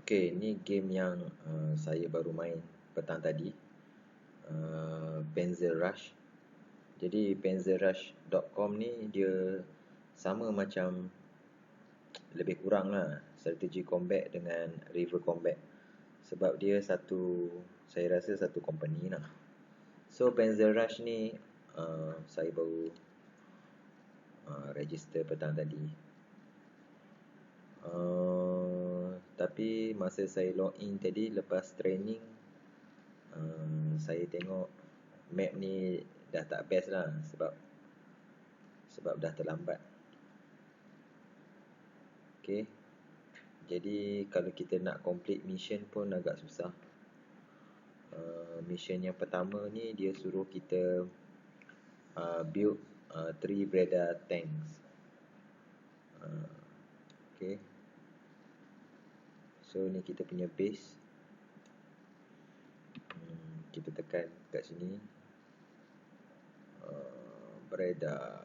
Okey, ni game yang saya baru main petang tadi, Panzer Rush. Jadi panzerrush.com ni dia sama macam, lebih kurang lah, strategi combat dengan river combat. Sebab dia saya rasa satu company lah. So Panzer Rush ni saya baru register petang tadi. Tapi masa saya login tadi lepas training, saya tengok map ni dah tak best lah, sebab dah terlambat. Okay, jadi kalau kita nak complete mission pun agak susah. Mission yang pertama ni dia suruh kita build 3 Breda tanks. Okay, so ni kita punya base. Kita tekan kat sini, Breda.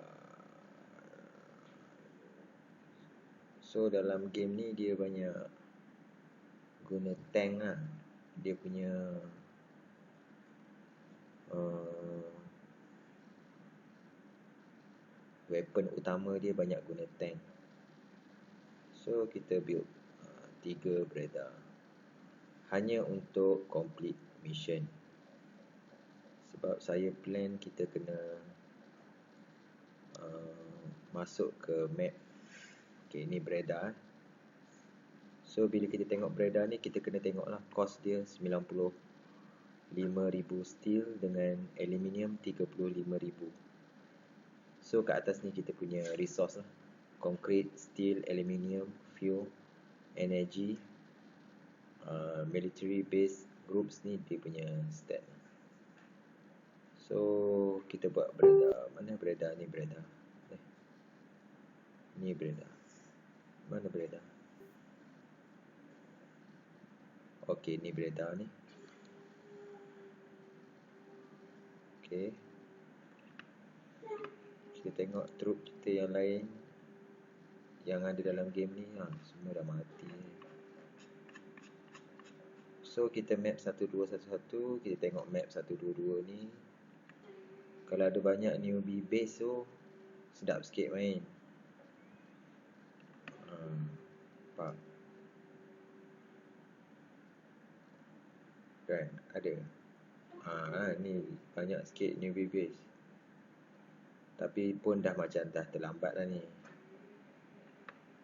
So dalam game ni dia banyak guna tank lah. Dia punya weapon utama dia banyak guna tank. So kita build 3 Breda hanya untuk complete mission. Sebab saya plan kita kena masuk ke map. Okay, ni Breda. So bila kita tengok Breda ni, kita kena tengok lah cost dia 95,000 steel dengan aluminium 35,000. So kat atas ni kita punya resource lah: concrete, steel, aluminium, fuel, energy, military base groups ni dia punya stat. So kita buat Breda. Mana Breda ni? Breda ni Breda. Mana Breda? Okey, ni Breda ni. Okey, kita tengok troop kita yang lain yang ada dalam game ni, semua dah mati. So kita map 1211, kita tengok map 122 ni. Kalau ada banyak newbie base tu sedap sikit main. Nampak kan, ada ni banyak sikit newbie base. Tapi pun dah macam dah terlambat lah ni.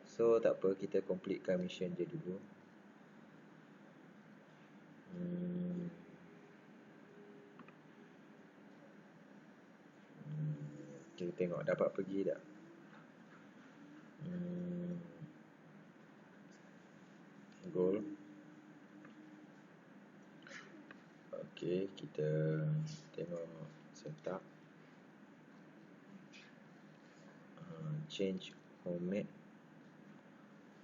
So tak apa, kita completekan mission je dulu. Kita tengok dapat pergi tak. Goal. Okey, kita tengok setup. Change home map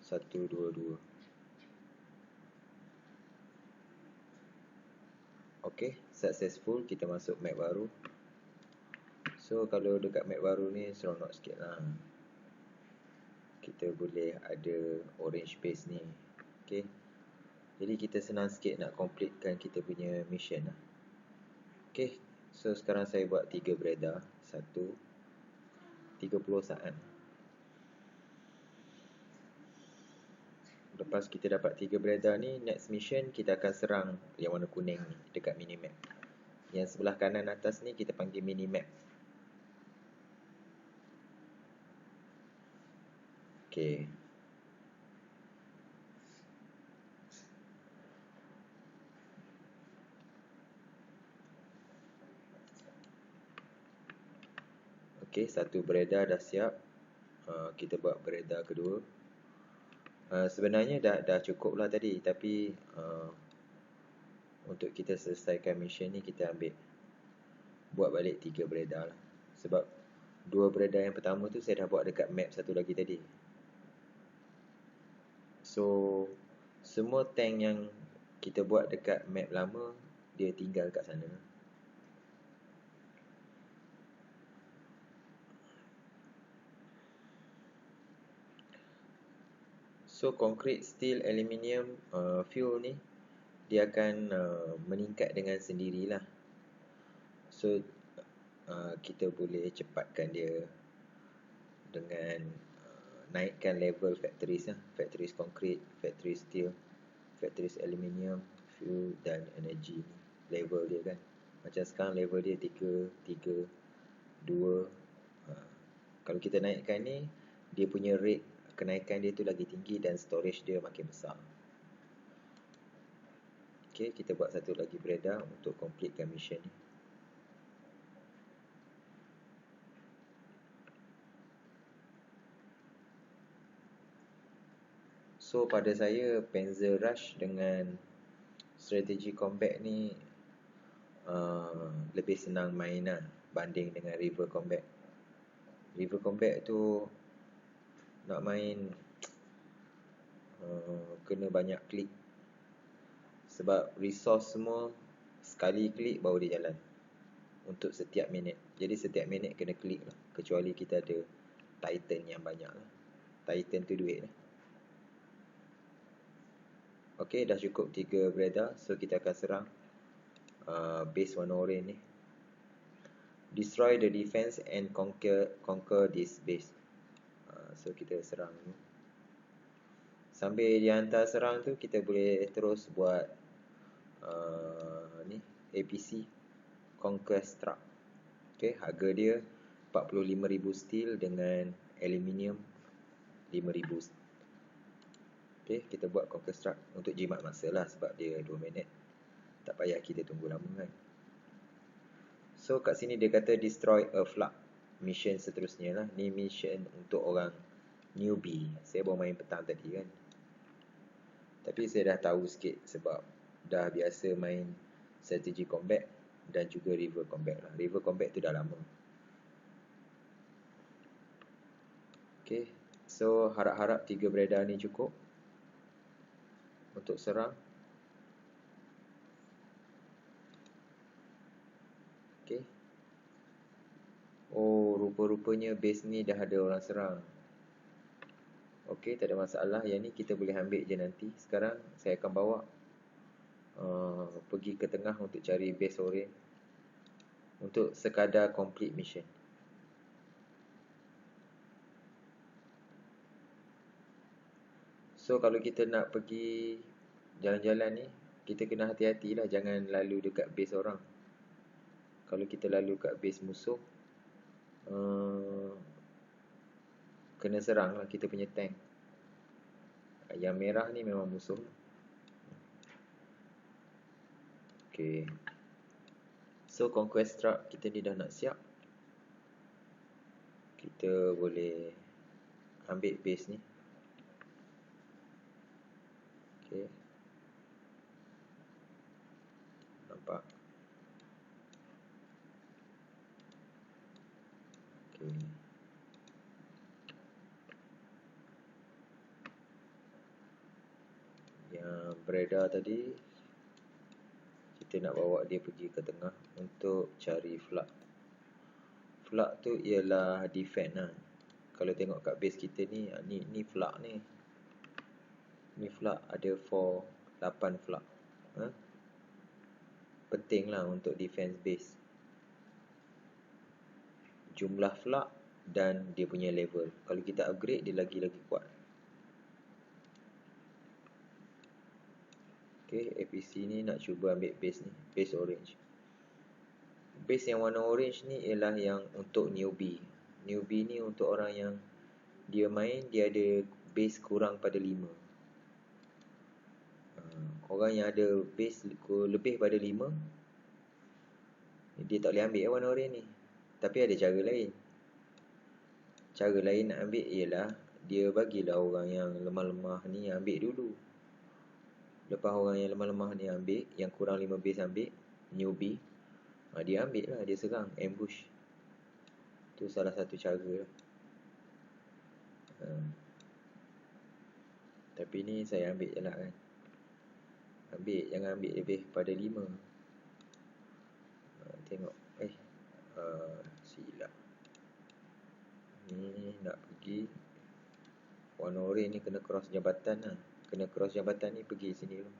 122. Okey, successful. Kita masuk map baru. So kalau dekat map baru ni seronok sikit lah. Kita boleh ada orange base ni. Okey, jadi kita senang sikit nak completekan kita punya mission lah. Okey, so sekarang saya buat 3 Breda. 30 saat. Lepas kita dapat 3 Breda ni, next mission kita akan serang yang warna kuning ni dekat minimap. Yang sebelah kanan atas ni kita panggil minimap. Okey. Okey, 1 Breda dah siap. Kita buat Breda kedua. Sebenarnya dah cukup lah tadi, tapi untuk kita selesaikan mission ni kita buat balik 3 Breda lah. Sebab 2 Breda yang pertama tu saya dah buat dekat map satu lagi tadi. So semua tank yang kita buat dekat map lama dia tinggal kat sana. So concrete, steel, aluminium, fuel ni dia akan meningkat dengan sendirilah. So kita boleh cepatkan dia dengan naikkan level factories lah. Factories concrete, factories steel, factories aluminium, fuel dan energy ni. Level dia kan. Macam sekarang level dia 3, 3, 2. Kalau kita naikkan ni, dia punya rate kenaikan dia tu lagi tinggi dan storage dia makin besar. Okay, kita buat satu lagi beredar untuk completekan mission ni. So pada saya Panzer Rush dengan strategi combat ni lebih senang main lah banding dengan River Combat. River Combat tu nak main kena banyak klik. Sebab resource semua sekali klik baru dia jalan untuk setiap minit. Jadi setiap minit kena klik lah. Kecuali kita ada Titan yang banyak lah. Titan tu duit lah. Ok, dah cukup 3 beredar. So kita akan serang base warna orange ni. Destroy the defense and conquer this base. So kita serang ni. Sambil dia hantar serang tu, kita boleh terus buat ni APC Conquest Truck. Okay, harga dia 45,000 steel dengan aluminium 5,000. Okay, kita buat Conquest Truck untuk jimat masa lah, sebab dia 2 minit. Tak payah kita tunggu lama kan. So kat sini dia kata destroy a flag. Mission seterusnya lah. Ni mission untuk orang newbie. Saya baru main petang tadi kan. Tapi saya dah tahu sikit sebab dah biasa main strategi combat dan juga river combat lah. River combat tu dah lama. Okay, so harap-harap 3 beredar ni cukup untuk serang. Okay. Oh, rupa-rupanya base ni dah ada orang serang. Ok, tak ada masalah. Yang ni kita boleh ambil je nanti. Sekarang saya akan bawa pergi ke tengah untuk cari base orange untuk sekadar complete mission. So kalau kita nak pergi jalan-jalan ni, kita kena hati-hati lah. Jangan lalu dekat base orang. Kalau kita lalu kat base musuh, kena serang lah kita punya tank. Yang merah ni memang musuh. Okay. So conquest truck kita ni dah nak siap. Kita boleh ambil base ni. Okay. Nampak. Okay. Yang beredar tadi, kita nak bawa dia pergi ke tengah untuk cari flag. Flag tu ialah defense lah. Kalau tengok kat base kita ni, ni flag ni. Ni flag ada 8 flag. Penting lah untuk defense base. Jumlah flag dan dia punya level. Kalau kita upgrade, dia lagi-lagi kuat. Okay, APC ni nak cuba ambil base ni, base orange. Base yang warna orange ni ialah yang untuk newbie. Newbie ni untuk orang yang dia main, dia ada base kurang pada 5. Orang yang ada base lebih pada 5, dia tak boleh ambil warna orange ni. Tapi ada cara lain. Cara lain nak ambil ialah dia bagilah orang yang lemah-lemah ni ambil dulu. Lepas orang yang lemah-lemah ni ambil, yang kurang 5 base ambil, newbie, dia ambil lah, dia serang, ambush. Tu salah satu cara lah. Tapi ni saya ambil je lah kan. Ambil, jangan ambil lebih pada 5. Tengok, silap. Ni nak pergi warna orange ni kena cross jambatan lah. Kena cross jambatan ni pergi sini dulu.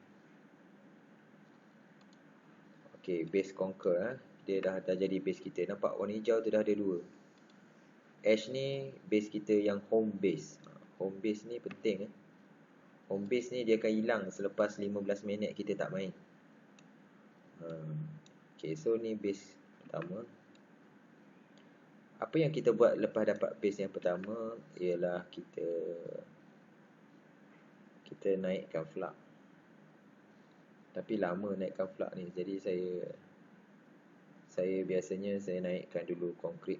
Okay, base conquer lah. Dia dah jadi base kita. Nampak warna hijau tu dah ada 2. Ash ni base kita yang home base. Home base ni penting. Home base ni dia akan hilang selepas 15 minit kita tak main. Okay, so ni base pertama. Apa yang kita buat lepas dapat base yang pertama ialah kita naikkan flag. Tapi lama naikkan flag ni. Jadi saya biasanya saya naikkan dulu concrete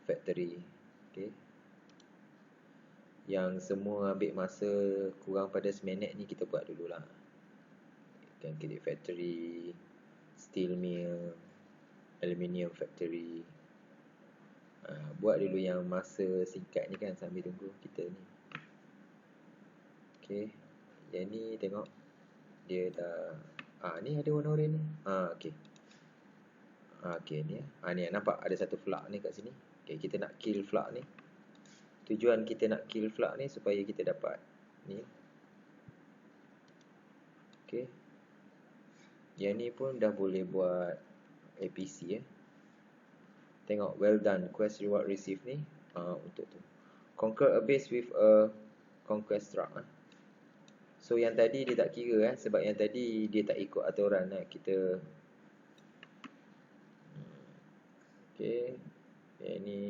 factory. Okay. Yang semua ambil masa kurang pada seminit ni kita buat dululah. Concrete factory, steel mill, aluminium factory. Buat dulu yang masa singkat ni kan sambil tunggu kita ni. Okay. Yang ni tengok dia dah ni ada warna orange ni. Okay. Okay ni ni nampak ada satu flag ni kat sini. Okay, kita nak kill flag ni. Tujuan kita nak kill flag ni supaya kita dapat ni. Okay. Yang ni pun dah boleh buat APC Tengok, well done, quest reward receive ni untuk tu. Conquer a base with a conquest truck. So yang tadi dia tak kira sebab yang tadi dia tak ikut aturan kita. Okay. Yang ni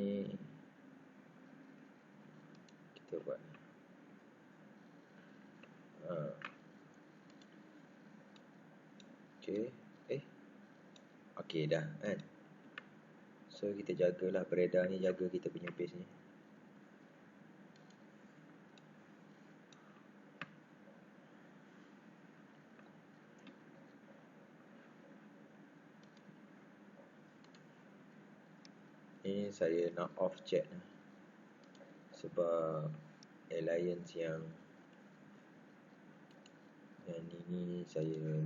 kita buat. Okay. Okay dah kan. So kita jagalah beredar ni, jaga kita punya base ni. Ni saya nak off chat sebab alliance yang ni saya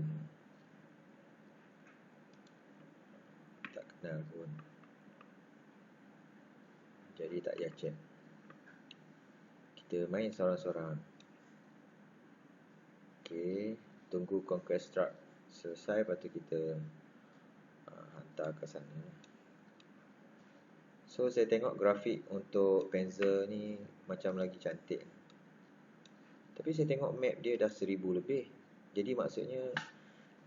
tak kenal pun. Jadi tak payah chat. Kita main seorang-seorang. Okay, tunggu conquest truck selesai, lepas tu kita hantar ke sana. So saya tengok grafik untuk Panzer ni macam lagi cantik. Tapi saya tengok map dia dah 1000 lebih. Jadi maksudnya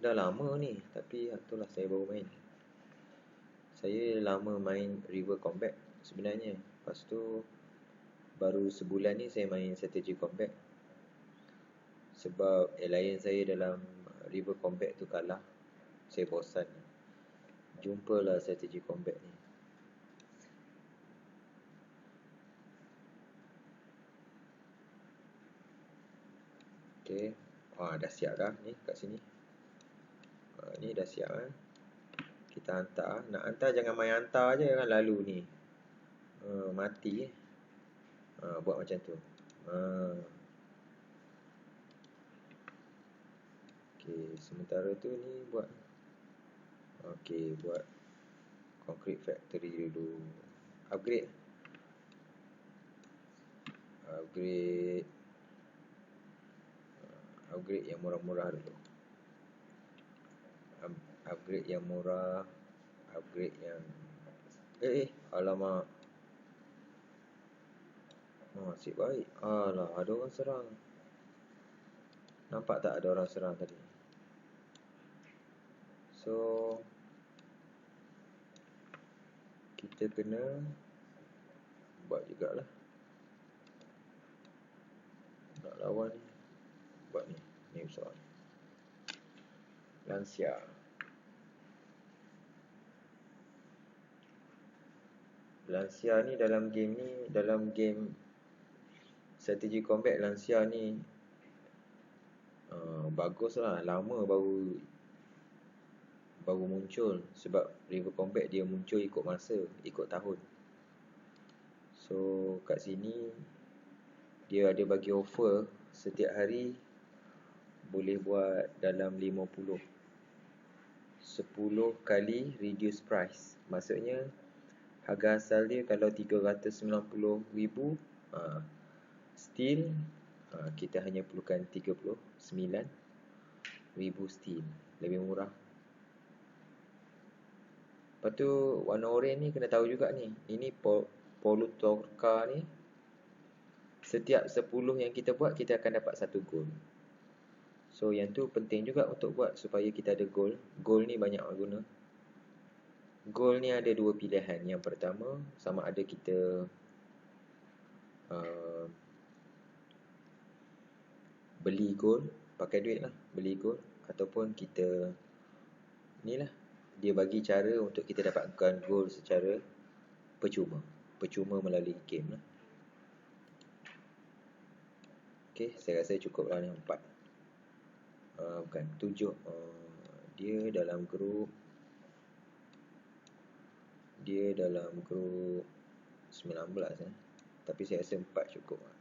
dah lama ni. Tapi itulah saya baru main. Saya lama main River Combat sebenarnya. Lepas tu baru sebulan ni saya main Strategy Combat. Sebab alliance saya dalam River Combat tu kalah. Saya bosan. Jumpalah Strategy Combat ni. Okay. Dah siap dah ni kat sini. Ni dah siap Kita hantar. Nak hantar jangan main hantar je kan lalu ni. Mati buat macam tu. Okay, sementara tu ni buat. Okay, buat concrete factory dulu. Upgrade yang murah-murah dulu. Upgrade yang murah. Upgrade yang alamak. Nasib baik. Alah, ada orang serang. Nampak tak ada orang serang tadi? So kita kena buat jugalah. Nak lawan ni, buat ni. Ni soal Lancia. Lancia ni dalam game Strategy Combat, Lancia ni bagus lah. Lama baru muncul. Sebab River Combat dia muncul ikut masa, ikut tahun. So kat sini dia ada bagi offer setiap hari boleh buat dalam 50. 10 kali reduce price. Maksudnya harga asal dia kalau 390,000, steel, kita hanya perlukan 39,000 steel. Lebih murah. Lepas tu warna oren ni kena tahu juga ni. Ini Polutorka ni, setiap 10 yang kita buat, kita akan dapat 1 gold. So yang tu penting juga untuk buat supaya kita ada gold. Gold ni banyak guna. Gold ni ada 2 pilihan. Yang pertama, sama ada kita beli gold, pakai duit lah, beli gold, ataupun kita ni lah, dia bagi cara untuk kita dapatkan gold secara percuma melalui game lah. Okay, saya rasa cukup lah ni 4. Bukan 7. Dia dalam grup 19 tapi saya rasa 4 cukup lah.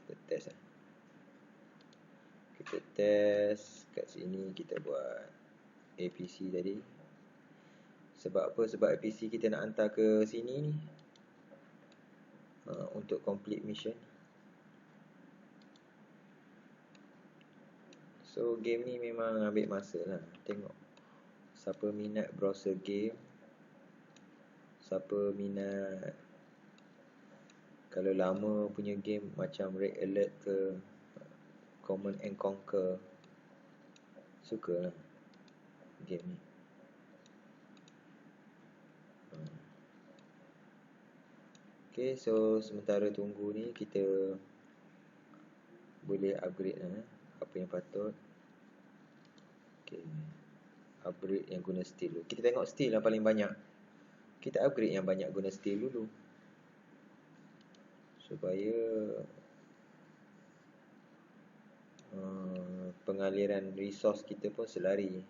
Kita test lah. Kita test kat sini, kita buat APC tadi. Sebab apa? Sebab APC kita nak hantar ke sini ni, untuk complete mission. So game ni memang ambil masa lah. Tengok siapa minat browser game, siapa minat kalau lama punya game macam Red Alert ke Command and Conquer, suka lah game ni. Okay, so sementara tunggu ni, kita boleh upgrade lah apa yang patut. Okay, upgrade yang guna steel dulu. Kita tengok steel yang paling banyak. Kita upgrade yang banyak guna steel dulu, supaya pengaliran resource kita pun selari.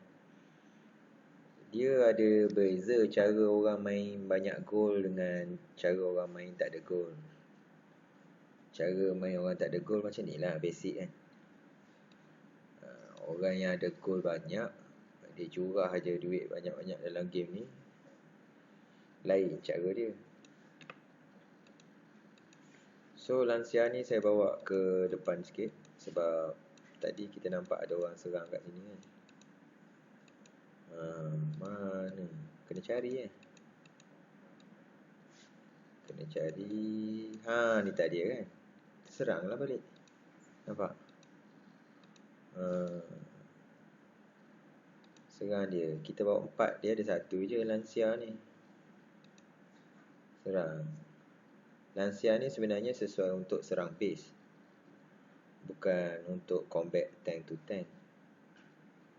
Dia ada beza cara orang main banyak gold dengan cara orang main tak ada gold. Cara main orang tak ada gold macam ni lah, basic kan. Orang yang ada gold banyak, dia curah aja duit banyak-banyak dalam game ni. Lain cara dia. So lansia ni saya bawa ke depan sikit, sebab tadi kita nampak ada orang serang kat sini kan. Mana? Kena cari Kena cari. Ni tadi kan. Seranglah balik. Nampak? Serang dia. Kita bawa 4, dia ada 1 je lansia ni. Serang. Lansia ni sebenarnya sesuai untuk serang base, bukan untuk combat tank to tank.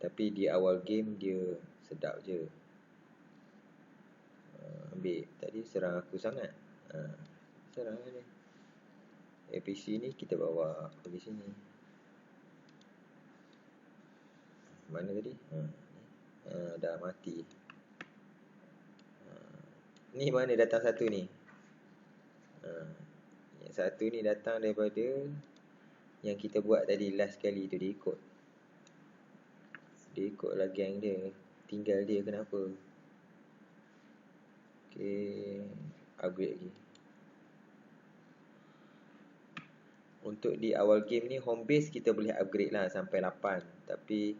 Tapi di awal game dia sedap je. Ambil. Tadi serang aku sangat. Serang dia. APC ni kita bawa pergi sini. Mana tadi? Dah mati. Ni mana datang 1 ni? Yang 1 ni datang daripada yang kita buat tadi last kali tu. Dia ikutlah gang dia. Tinggal dia kenapa? Okay, upgrade lagi. Untuk di awal game ni, home base kita boleh upgrade lah sampai 8. Tapi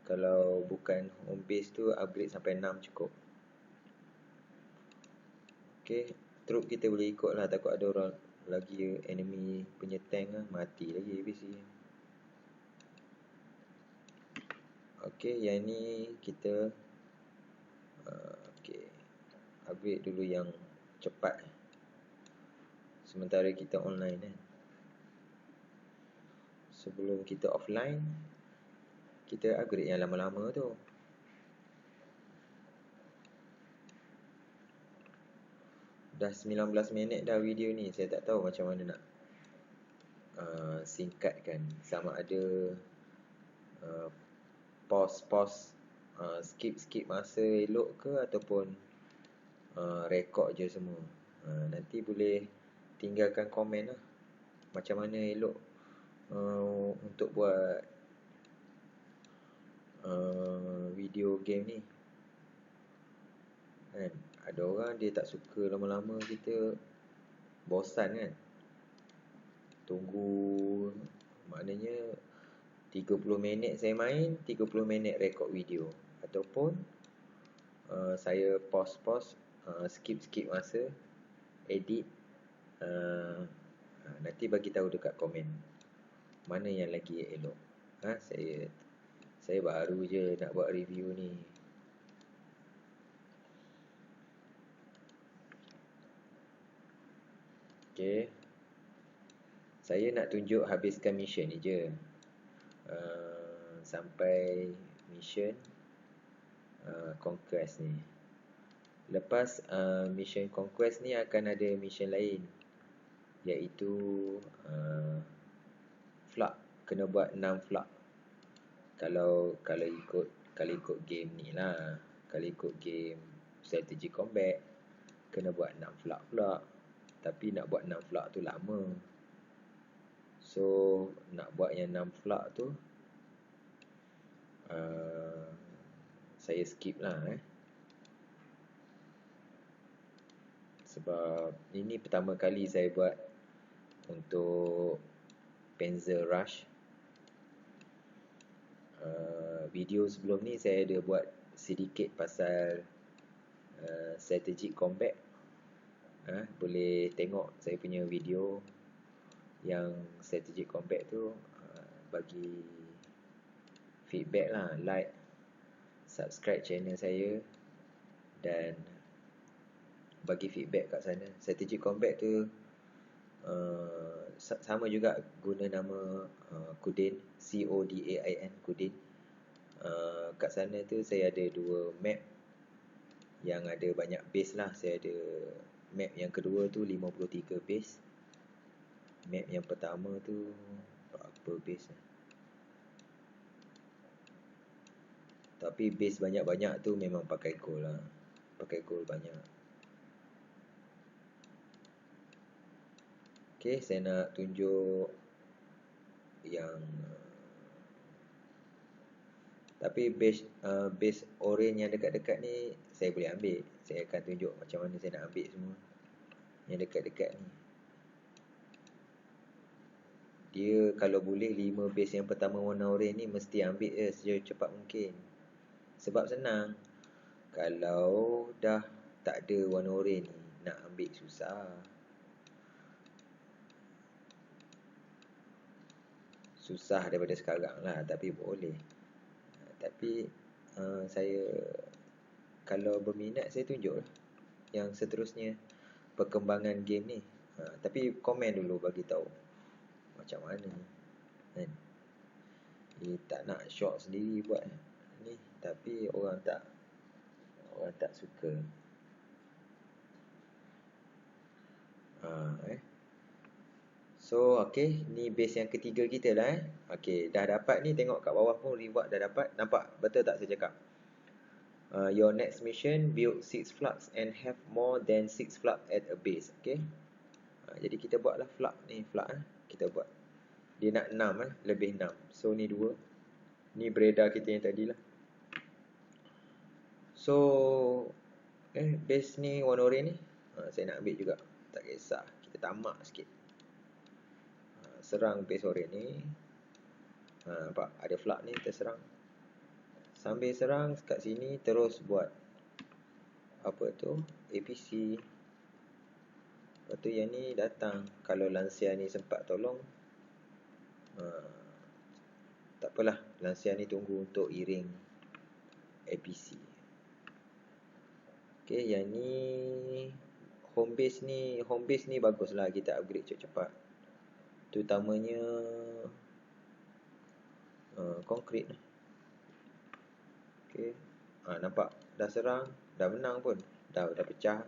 kalau bukan home base tu, upgrade sampai 6 cukup. Okay, troop kita boleh ikut lah. Takut ada orang lagi, enemy punya tank lah, mati lagi APC. Okay, yang ni kita upgrade dulu yang cepat sementara kita online kan. Sebelum kita offline, kita upgrade yang lama-lama tu. Dah 19 minit dah video ni. Saya tak tahu macam mana nak singkatkan. Sama ada pause skip masa elok ke, ataupun rekod je semua. Nanti boleh tinggalkan komen lah macam mana elok untuk buat video game ni kan. Ada orang dia tak suka lama-lama kita bosan kan. Tunggu, maknanya 30 minit saya main, 30 minit rekod video. Ataupun saya pause, skip masa, edit, nanti bagi tahu dekat komen mana yang lagi elok. Saya baru je nak buat review ni. Okay, saya nak tunjuk habiskan mission ni je. Sampai mission conquest ni. Lepas mission conquest ni akan ada mission lain, iaitu flag. Kena buat 6 flag. Kalau ikut game ni lah, kalau ikut game strategy combat, kena buat 6 flag pula. Tapi nak buat 6 flag tu lama. So nak buat yang 6 flag tu saya skip lah sebab ini pertama kali saya buat untuk Panzer Rush. Video sebelum ni saya ada buat sedikit pasal strategic combat. Boleh tengok saya punya video yang strategic combat tu. Bagi feedback lah, like, subscribe channel saya dan bagi feedback kat sana. Strategic combat tu sama juga guna nama Kudin, Codain, Kudin. Kat sana tu saya ada 2 map yang ada banyak base lah. Saya ada map yang kedua tu 53 base. Map yang pertama tu berapa base lah. Tapi base banyak-banyak tu memang pakai gold lah. Pakai gold banyak. Okay, saya nak tunjuk yang tapi base orange yang dekat-dekat ni saya boleh ambil. Saya akan tunjuk macam mana saya nak ambil semua yang dekat-dekat ni. Dia kalau boleh 5 base yang pertama warna orange ni mesti ambil secepat mungkin. Sebab senang. Kalau dah tak ada warna orange ni, nak ambil susah. Susah daripada sekarang lah, tapi boleh. Tapi saya kalau berminat saya tunjuk lah yang seterusnya perkembangan game ni. Tapi komen dulu bagi tahu macam mana kan. Tak nak short sendiri buat ni, tapi orang tak suka. So okay, ni base yang ketiga kita lah Okay, dah dapat ni, tengok kat bawah pun reward dah dapat. Nampak betul tak saya cakap? Your next mission, build 6 flags and have more than 6 flag at a base. Okay, jadi kita buatlah flag ni, kita buat. Dia nak 6 lebih 6. So ni 2. Ni Breda kita yang tadi lah. So base ni warna orange ni saya nak ambil juga. Tak kisah, kita tamak sikit. Serang base orange ni. Nampak ada flag ni, kita serang. Sambil serang kat sini terus buat apa tu, APC. Lepas tu yang ni datang. Kalau Lancia ni sempat tolong, tak apalah, Lancia ni tunggu untuk iring APC. Okay, yang ni home base ni baguslah kita upgrade cepat-cepat. Terutamanya konkrit. Okay, nampak dah serang, dah menang pun, dah pecah.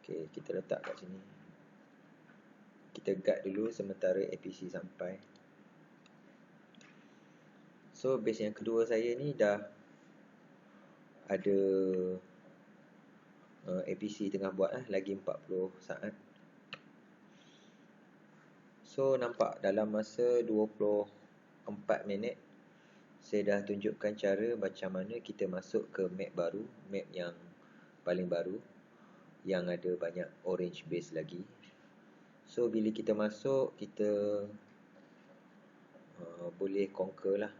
Okay, kita letak kat sini. Kita guard dulu sementara APC sampai. So base yang kedua saya ni dah ada APC tengah buat lagi 40 saat. So nampak dalam masa 24 minit saya dah tunjukkan cara macam mana kita masuk ke map baru, map yang paling baru yang ada banyak orange base lagi. So bila kita masuk, kita boleh conquer lah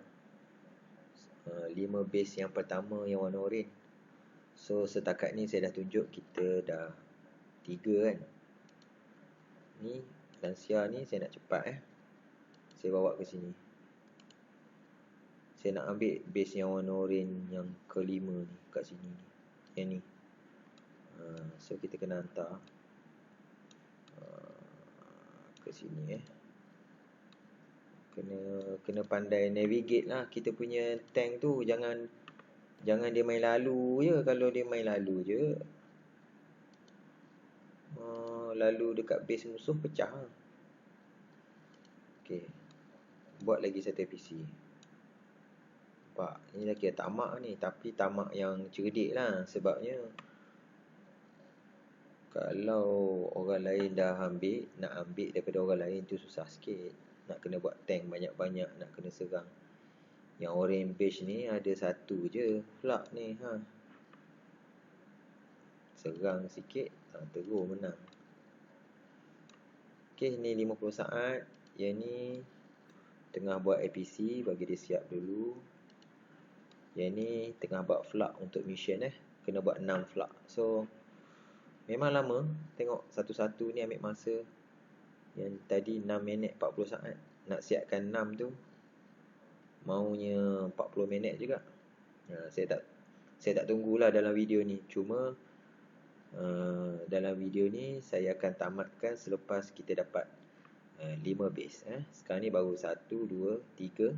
5 base yang pertama yang warna oren. So setakat ni saya dah tunjuk kita dah 3 kan. Ni Lancia ni saya nak cepat saya bawa ke sini. Saya nak ambil base yang warna oren yang kelima ni kat sini ni. Yang ni. So kita kena hantar ke sini Kena pandai navigate lah kita punya tank tu. Jangan dia main lalu je. Kalau dia main lalu je, lalu dekat base musuh pecah lah. Okay, buat lagi satu APC. Nampak, ni dah kira tamak ni. Tapi tamak yang cerdik lah. Sebabnya kalau orang lain dah ambil, nak ambil daripada orang lain tu susah sikit. Nak kena buat tank banyak-banyak, nak kena serang. Yang orange base ni ada satu je flag ni serang sikit, terus menang. Okay, ni 50 saat. Yang ni tengah buat APC, bagi dia siap dulu. Yang ni tengah buat flag untuk mission kena buat 6 flag. So memang lama. Tengok satu-satu ni ambil masa. Yang tadi 6 minit 40 saat. Nak siapkan 6 tu maunya 40 minit juga. Saya tak tunggulah dalam video ni. Cuma dalam video ni saya akan tamatkan selepas kita dapat 5 base. Sekarang ni baru 1, 2, 3.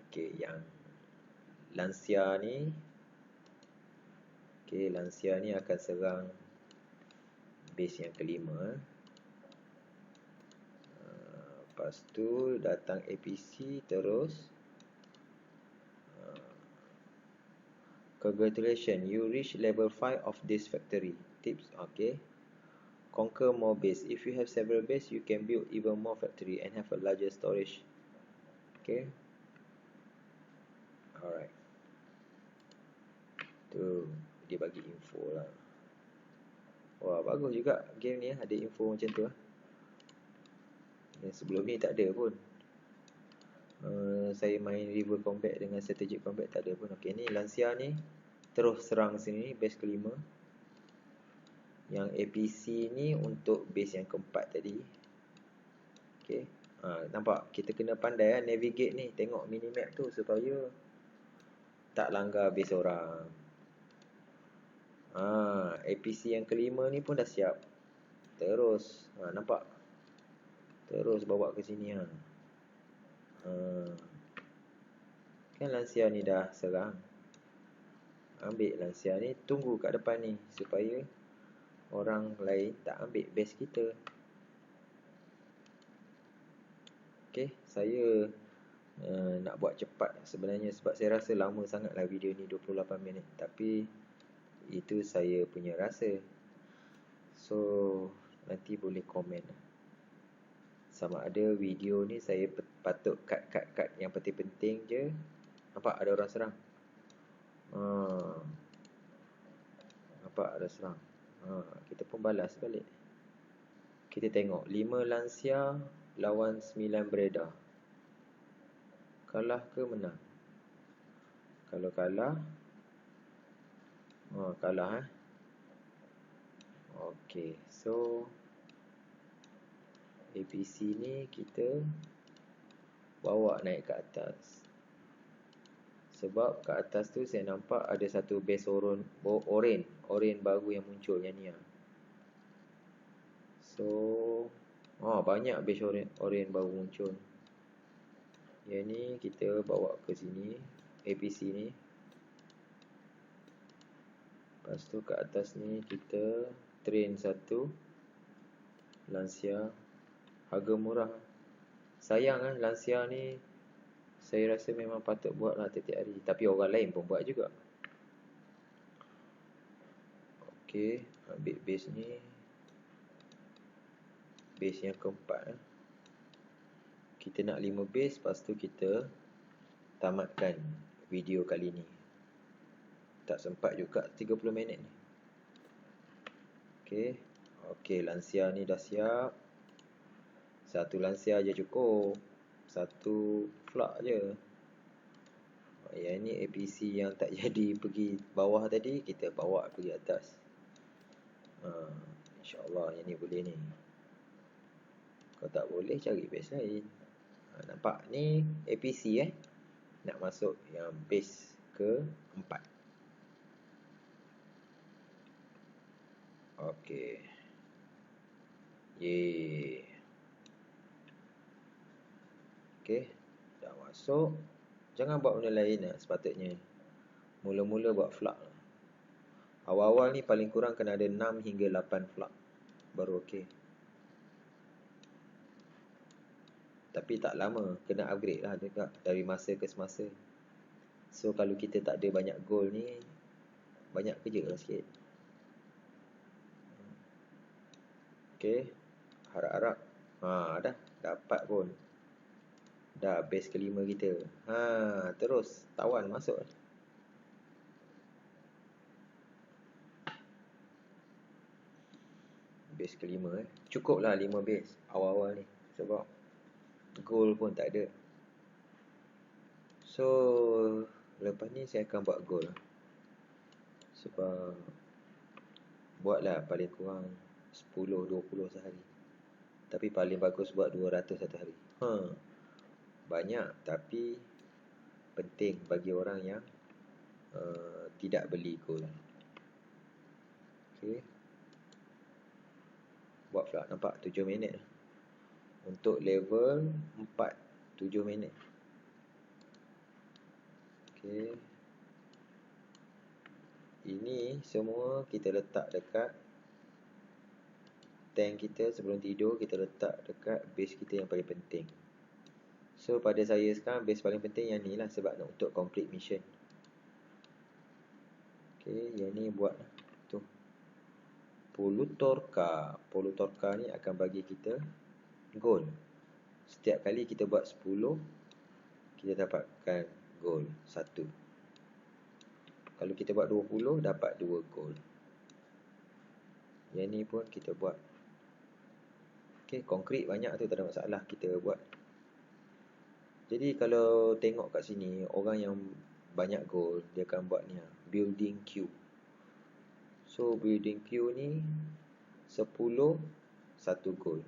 Okay, yang Lancia ni. Okay, Lancia ni akan serang base yang kelima. Lepas tu datang APC terus. Congratulations, you reach level 5 of this factory. Tips, okay. Conquer more base. If you have several base, you can build even more factory and have a larger storage. Okay. Alright. Tu dia bagi info lah. Wah, bagus juga game ni ada info macam tu Yang sebelum ni tak ada pun. Saya main river combat dengan strategic combat tak ada pun. Okay, ni Lancia ni terus serang sini, base kelima. Yang APC ni untuk base yang keempat tadi. Okay, nampak kita kena pandai navigate ni. Tengok minimap tu supaya tak langgar base orang. APC yang kelima ni pun dah siap. Terus nampak, terus bawa ke sini kan Lancia ni dah serang. Ambil Lancia ni, tunggu kat depan ni supaya orang lain tak ambil base kita. Okay, saya nak buat cepat sebenarnya sebab saya rasa lama sangatlah video ni, 28 minit. Tapi itu saya punya rasa. So nanti boleh komen sama ada video ni saya patut cut yang penting-penting je. Nampak ada orang serang. Nampak ada serang. Kita pun balas balik. Kita tengok 5 Lancia lawan 9 Breda. Kalah ke menang? Kalau kalah, kalah Okay, so APC ni kita bawa naik ke atas. Sebab kat atas tu saya nampak ada satu base oren baru yang muncul yang ni So banyak base oren baru muncul. Yang ni kita bawa ke sini, APC ni. Lepas tu kat atas ni kita train satu Lancia. Harga murah. Sayang Lancia ni saya rasa memang patut buat lah tiap-tiap hari. Tapi orang lain pun buat juga. Okay, ambil base ni. Base yang keempat Kita nak 5 base. Lepas tu kita tamatkan video kali ni. Tak sempat juga 30 minit ni. Okay, Okey, lansia ni dah siap. Satu lansia je cukup. Satu flak je. Yang ni APC yang tak jadi pergi bawah tadi, kita bawa pergi atas. InsyaAllah yang ni boleh ni. Kalau tak boleh, cari base lain. Nampak ni APC nak masuk yang base ke-4. Okey. Yeay. Okey, dah masuk. Jangan buat benda lain lah sepatutnya. Mula-mula buat flak lah. Awal-awal ni paling kurang kena ada 6 hingga 8 flak baru okey. Tapi tak lama, kena upgrade lah juga dari masa ke semasa. So kalau kita tak ada banyak goal ni, banyak kerja lah sikit. Okey, harap-harap dah dapat pun. Dah base ke-5 kita. Terus tawan masuk. Base ke-5 Cukup lah 5 base awal-awal ni. Sebab goal pun tak ada. So lepas ni saya akan buat goal. Sebab buatlah paling kurang 10-20 sehari. Tapi paling bagus buat 200 satu hari. Banyak tapi penting bagi orang yang tidak beli goal. Okey. Buat flak, nampak 7 minit. Untuk level 4 7 minit. Okey. Ini semua kita letak dekat tank kita sebelum tidur. Kita letak dekat base kita yang paling penting. So pada saya sekarang base paling penting yang ni lah, sebab nak untuk complete mission. Okey, yang ni buat tu Polutorka. Polutorka ni akan bagi kita gold. Setiap kali kita buat 10, kita dapatkan gold 1. Kalau kita buat 20, dapat 2 gold. Yang ni pun kita buat. Okey, konkret banyak tu, tak ada masalah, kita buat. Jadi kalau tengok kat sini, orang yang banyak gold, dia akan buat ni building queue. So building queue ni 10 1 gold.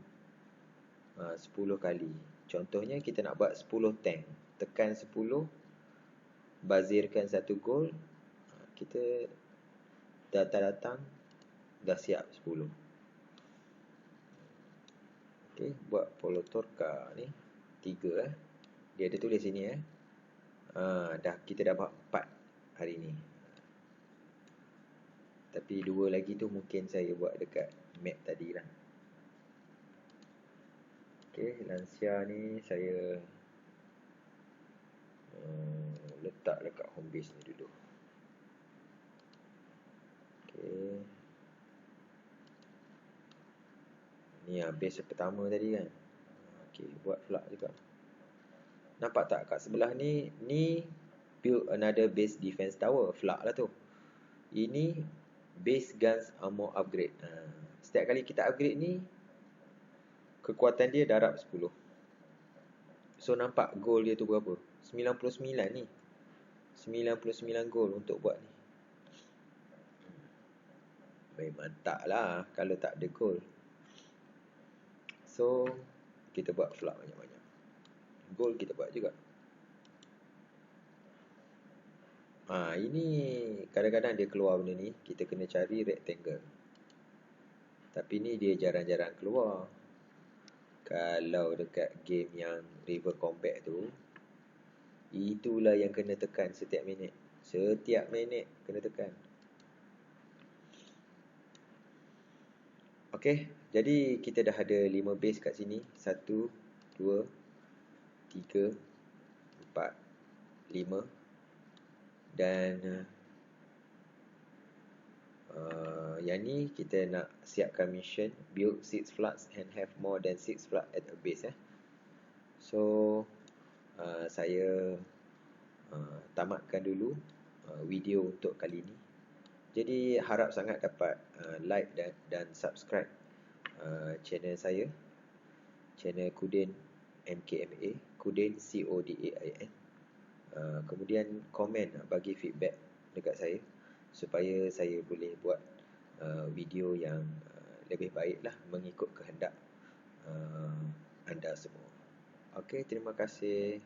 10 kali. Contohnya kita nak buat 10 tank. Tekan 10, bazirkan 1 gold. Kita datang dah siap 10. Okey, buat Polutorka ni 3 Dia ada tulis sini kita dah buat 4 hari ni. Tapi 2 lagi tu mungkin saya buat dekat map tadi lah. Okey, lansia ni saya letak dekat home base ni dulu. Okey. Ni base pertama tadi kan. Okey, buat flak juga. Nampak tak kat sebelah ni build another base defense tower, flak lah tu. Ini base guns armor upgrade. Setiap kali kita upgrade ni, kekuatan dia darab 10. So nampak goal dia tu berapa? 99 ni. 99 goal untuk buat ni. Memang tak lah kalau tak ada goal. So kita buat flak banyak-banyak. Goal kita buat juga. Ini kadang-kadang dia keluar benda ni. Kita kena cari rectangle. Tapi ni dia jarang-jarang keluar. Kalau dekat game yang River Combat tu, itulah yang kena tekan setiap minit. Setiap minit kena tekan. Okey, jadi kita dah ada 5 base kat sini. 1, 2, 3, 4, 5. Dan yang ni kita nak siapkan mission, build 6 flats and have more than 6 flats at a base. So saya tamatkan dulu video untuk kali ni. Jadi harap sangat dapat like dan subscribe channel saya, channel Kudin MKMA, Kudin CODAIN. Kemudian komen, bagi feedback dekat saya supaya saya boleh buat video yang lebih baik lah, mengikut kehendak anda semua. Okey, terima kasih.